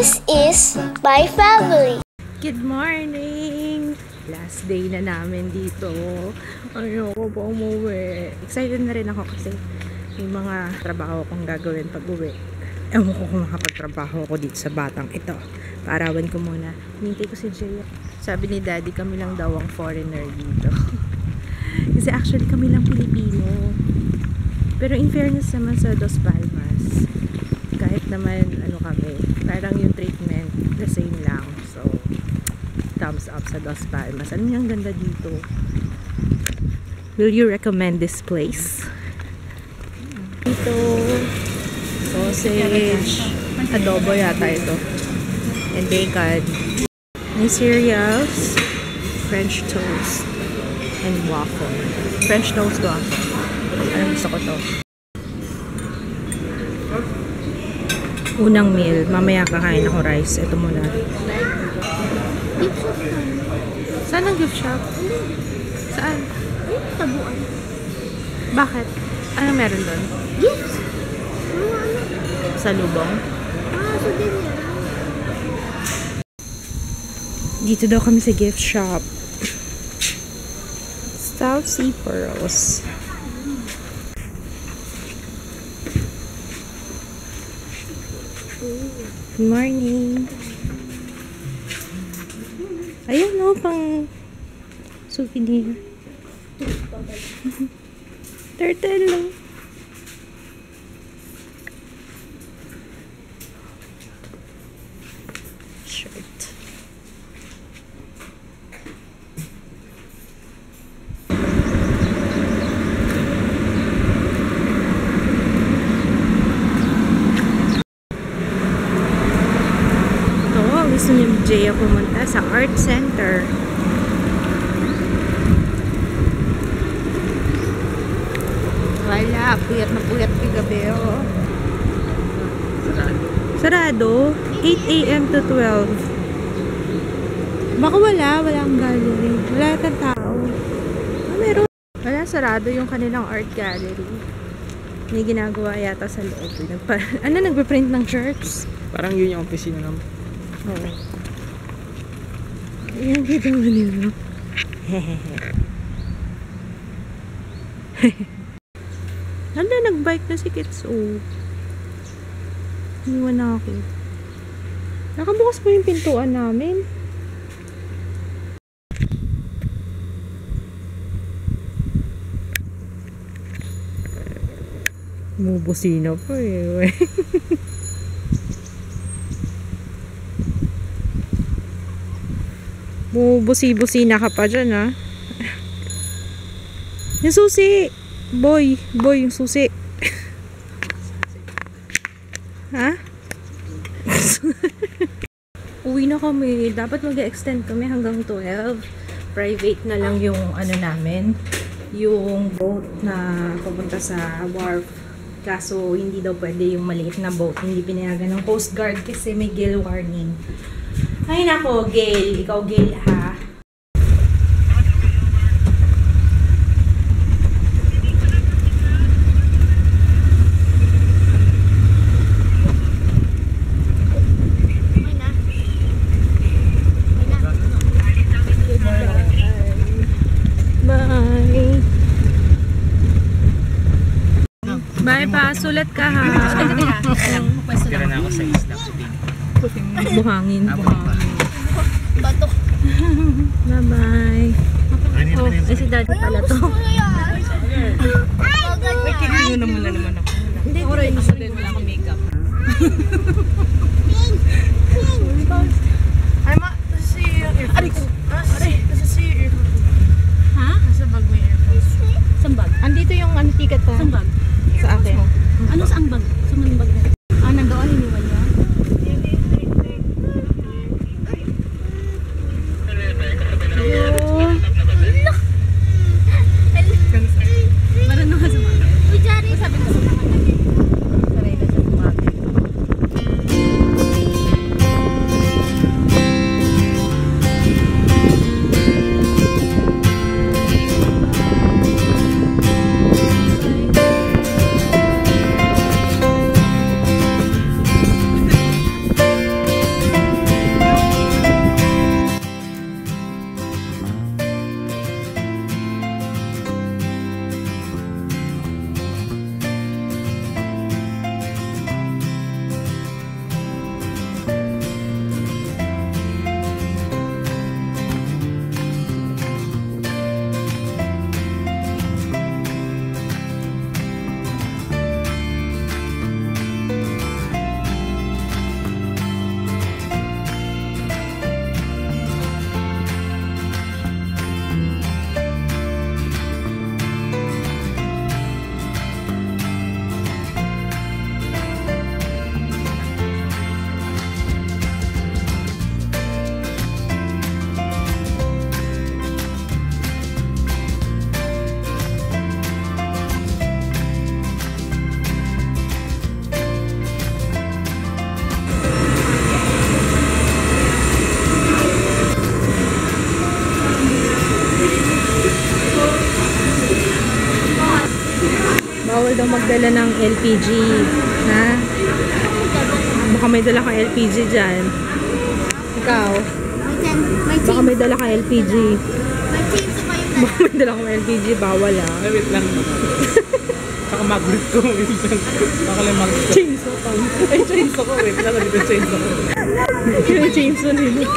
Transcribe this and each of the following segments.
This is my family. Good morning! Last day na namin dito. Ayoko pa umuwi. Excited na rin ako kasi may mga trabaho akong gagawin pag uwi. Ewan ko kung makapagtrabaho ako dito sa batang ito. Paarawan ko muna. Hinintay ko si Jaya. Sabi ni Daddy, kami lang daw ang foreigner dito. Kasi actually kami lang Pilipino. Pero in fairness naman sa Dos Palmas, kahit naman ano kami, parang yung treatment the same lang. So thumbs up sa Dos Palmas. Ano yung ganda dito? Will you recommend this place? Dito sausage, adobo yata ito, and bacon. May cereals, French toast, and waffle. French toast waffle. Ano gusto ko to? Unang meal, mamaya kakain ako rice. Ito muna. Saan ang gift shop? Saan? Tabuan. Bakit? Ano meron doon? Gifts. Sa lubong? So din yan. Dito daw kami sa gift shop. South Sea Pearls. Good morning. Ayun no, pang souvenir. Turtle lang. Shirt. Gusto ni Jaya pumunta sa art center. Wala, puyat na puyat yung gabi, oh. Sarado? 8 AM to 12. Baka walang gallery. Wala yatang tao. Meron. Wala, sarado yung kanilang art gallery. May ginagawa yata sa loob. Nagpe-print ng shirts? Parang yun yung opisina naman. Oo. Ayan, kita mo nila. Handa, nagbike na si Kitso. Iniwan na ako. Nakabukas pa yung pintuan namin. Bubusina pa eh. Bubusi-busina ka pa dyan, ha? Yung susi! Boy, yung susi. Ha? Uwi na kami. Dapat mag-extend kami hanggang 12. Private na lang yung ano namin. Yung boat na papunta sa wharf. Kaso hindi daw pwede yung maliit na boat. Hindi pinayagan ng Coast Guard kasi may gale warning. Ay nako, Gail. Ikaw, Gail, ha? Bye. Bye pa. Sulat ka, ha? Tira na ako sa isla. Buhangin. Batok. Bye-bye. Oh, si Daddy pala to. Wait, kinino na muna naman ako. Hindi, Wala akong makeup. Ay, ma, nasa yung earphones. Nasa yung earphones. Ha? Nasa bag mo yung earphones. Saan bag? Andito yung ano, ticket pa. Saan bag? Sa akin. Ano saan bag? Saan bag na? Nandoon, iniwan niya? Marunong ka sumama. Uy, Jari. Sabi ko sa mga naging. Saray na siya sumama. nagdala ng LPG. Ha? Baka may dala kang LPG dyan. Ikaw? Baka may dala kang LPG. May chainsaw kayo na. Baka may dala kang LPG. Bawal ah. Ay, wait lang. Saka magnet ko. Baka lang magnet ko. Chainsaw pa. Ay, chainsaw ko. Wait lang. Dito chainsaw ko. Yung chainsaw nila.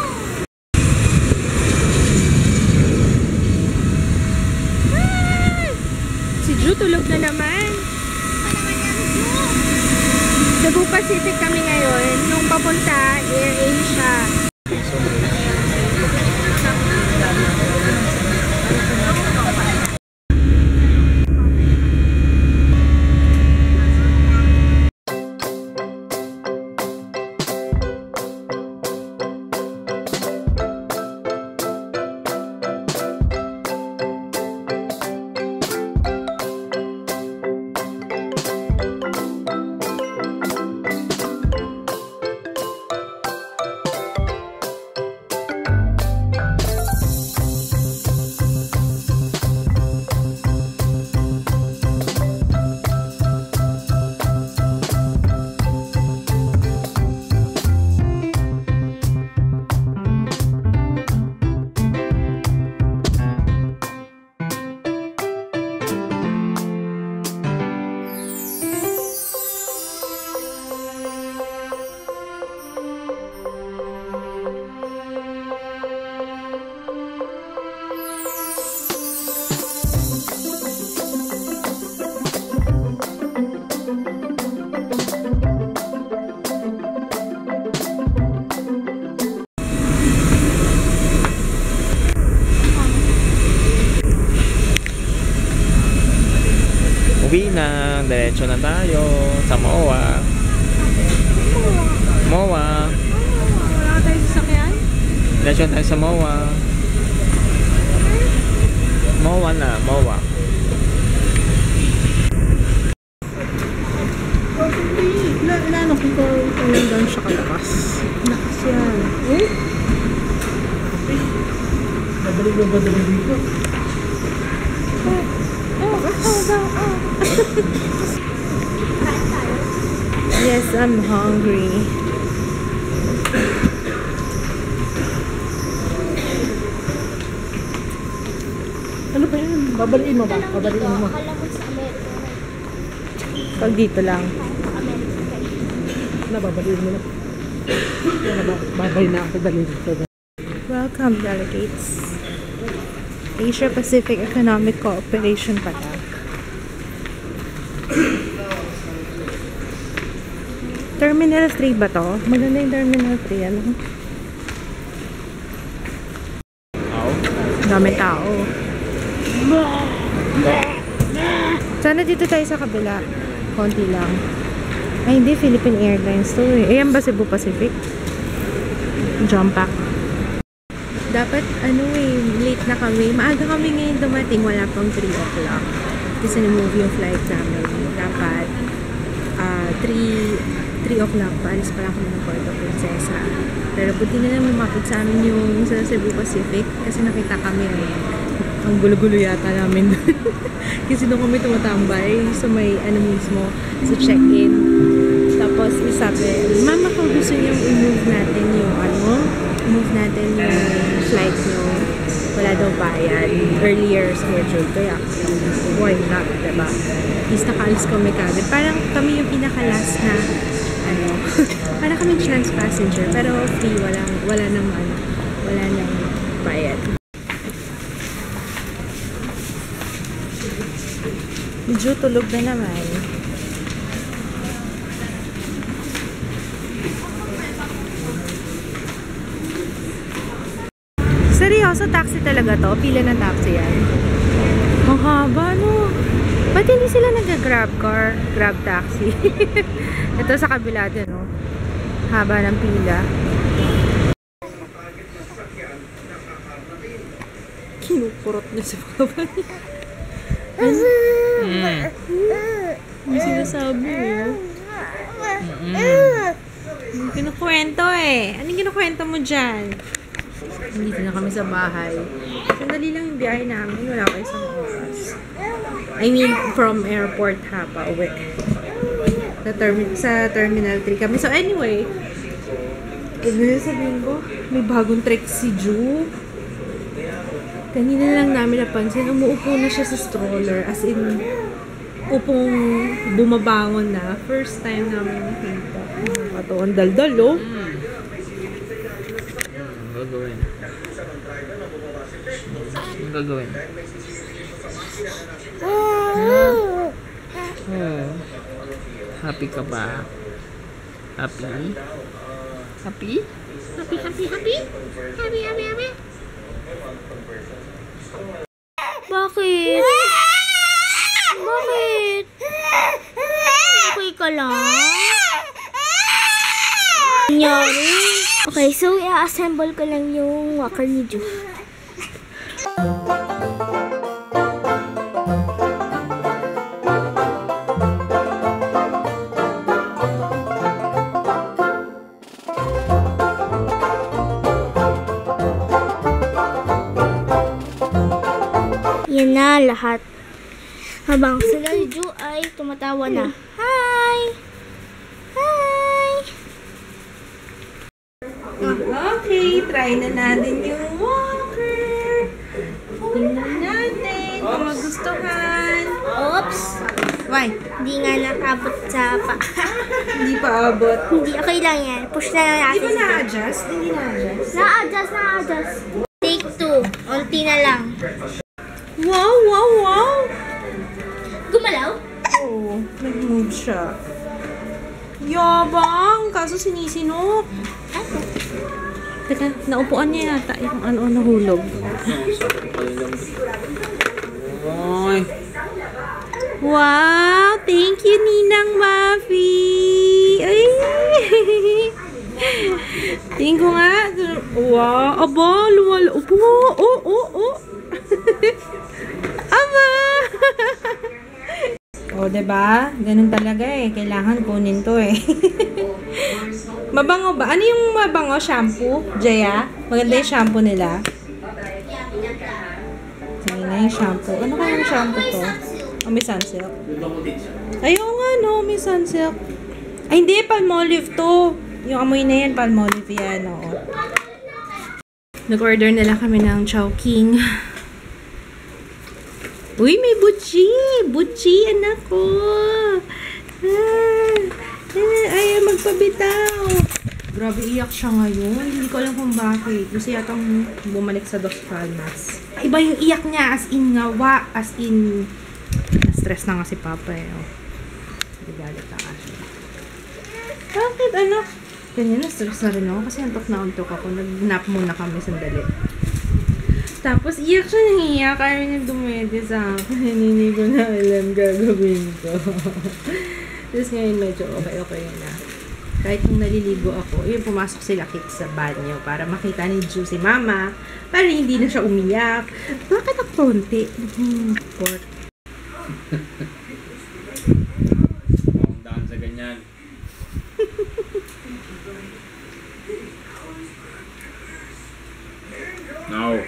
Si Ju tulog na naman. Cebu Pacific kami ngayon. Nung papunta, Air Asia. Uwi na. Diretso na tayo sa MOA. MOA. Wala tayo sasakyan? Diretso na tayo sa MOA. MOA na. MOA. Inaano ko kung nandun siya kalakas. Lakas yan. Eh? Nabalik mo ba dito? Yes, I'm hungry. Ano ba yan? Babaliin mo ba? Babaliin mo. Akala mo sa Amerika. Pag dito lang. Babaliin mo na. Babay na ako dali dito. Welcome, delegates. Asia Pacific Economic Cooperation pala. Terminal 3 ba to? Maganda yung Terminal 3, ano? Dami tao. Sana dito tayo sa kabila. Konti lang. Ay, hindi. Philippine Airlines to eh. Ayan ba Cebu Pacific? Jump pack. Dapat, ano eh, late na kami. Maaga kami ngayon dumating. Wala pang 3 o'clock. Kasi na-move yung flight namin. Dapat, 3 o'clock. Paalis pala kami ng Puerto Princesa. Pero buti na lang lumapit sa amin yung sa Cebu Pacific. Kasi nakita kami ang gulo-gulo yata namin doon. Kasi doon kami tumatambay sa may ano mismo, sa check-in. Tapos isabi, mama kung gusto niyong i-move natin yung move natin yung flight nyo, wala daw bayad. Earlier scheduled. Kaya, why not, diba? At least nakaalis kami kagad. Parang kami yung pinaka-last na parang kami chance passenger. Pero free, wala nang bayad. Medyo tulog na naman. Seryoso, taxi talaga to? Pila ng taxi yan? Ang haba, no? Ba't hindi sila nag-grab car? Grab taxi? Ito sa kabila din, no? Haba ng pila. Kinukurot niya sa baba niya. May sinasabi, oh. Anong kinukwento eh? Anong kinukwento mo dyan? Nandito na kami sa bahay. Sandali lang yung biyahe namin. Wala pa isang oras. I mean, from airport ha, pa uwi. Sa Terminal 3 kami. So anyway, sabihin ko, may bagong trick si Ju. Kanina lang namin napansin, umuupo na siya sa stroller. As in, upong bumabangon na. First time namin nakita. Ito, ang daldal, oh. Gagawin. Ang gagawin. Oh. Happy ka ba? Happy? Happy? Happy, happy, happy? Happy, happy, happy? Bakit? Bakit? Okay ka lang? Nangyari? Okay, so i-assemble ko lang yung walker ni Ju. Yan na lahat. Habang sila ni Ju ay tumatawa na. Hi! Hi! Okay, try na natin yung walker. Tingnan natin kung magustuhan. Oops! Why? Hindi nga nakabot sa pa. Hindi pa abot. Hindi, okay lang yan. Push na lang Di natin. ba na-adjust? Hindi na-adjust. Na-adjust. Take 2. Unti na lang. Wow, wow, wow! Gumalaw? Oo, nag-move siya. Yabang! Kaso sinisinok. Teka, naupuan niya yata yung ano nahulog. Oy. Wow! Thank you, Ninang Mafi! Ay! Tingin ko nga. Wow! Aba! Lumala. Opo! Oh! Aba! O, diba? Ganun talaga eh. Kailangan kunin to eh. Mabango ba? Ano yung mabango? Shampoo? Jaya? Maganda yung shampoo nila. Tingnan na yung shampoo. Ano kaya yung shampoo to? Oh, may sunsilk. Ayaw nga no, may sunsilk. Ay, hindi. Palmolive to. Yung amoy na yan, Palmolive yan. Oo. Nag-order nila kami ng Chowking. Uy, may butchi! Butchi, anak ko! Ayaw magpabitaw! Grabe, iyak siya ngayon. Hindi ko alam kung bakit. Gusto yatang bumalik sa Dos Palmas. Iba yung iyak niya, as in nga, as in, na-stress na nga si Papa eh. Oh. Galit na nga siya. Bakit, anak? Ganyan, na-stress na rin ako kasi antok ako. Nag-nap muna kami sandali. Tapos, iyak siya nang iyak. Ayaw niya dumede sa akin. Hindi ko na alam gagawin ko. Tapos ngayon, medyo okay na. Kahit nung naliligo ako, yun, pumasok sila kids sa banyo para makita ni Ju si Mama. Para hindi na siya umiyak. Bakit ang konti? Pork. Ang daan sa ganyan. No.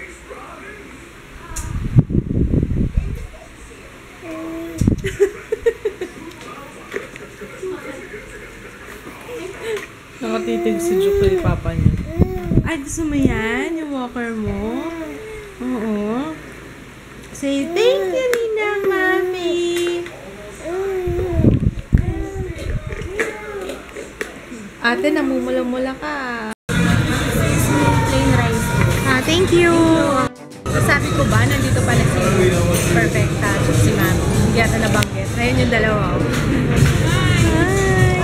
Nakatitig si Ju kay Papa niya. Ay, gusto mo yan? Yung walker mo? Oo. Say, thank you, Ninang Mami! Ate, namumula-mula ka. Plain rice. Thank you! Sabi ko ba, nandito pala si Perfecta at si Mami. Hindi ata nabanggit. Ayun yung dalawa. Hi! Hi!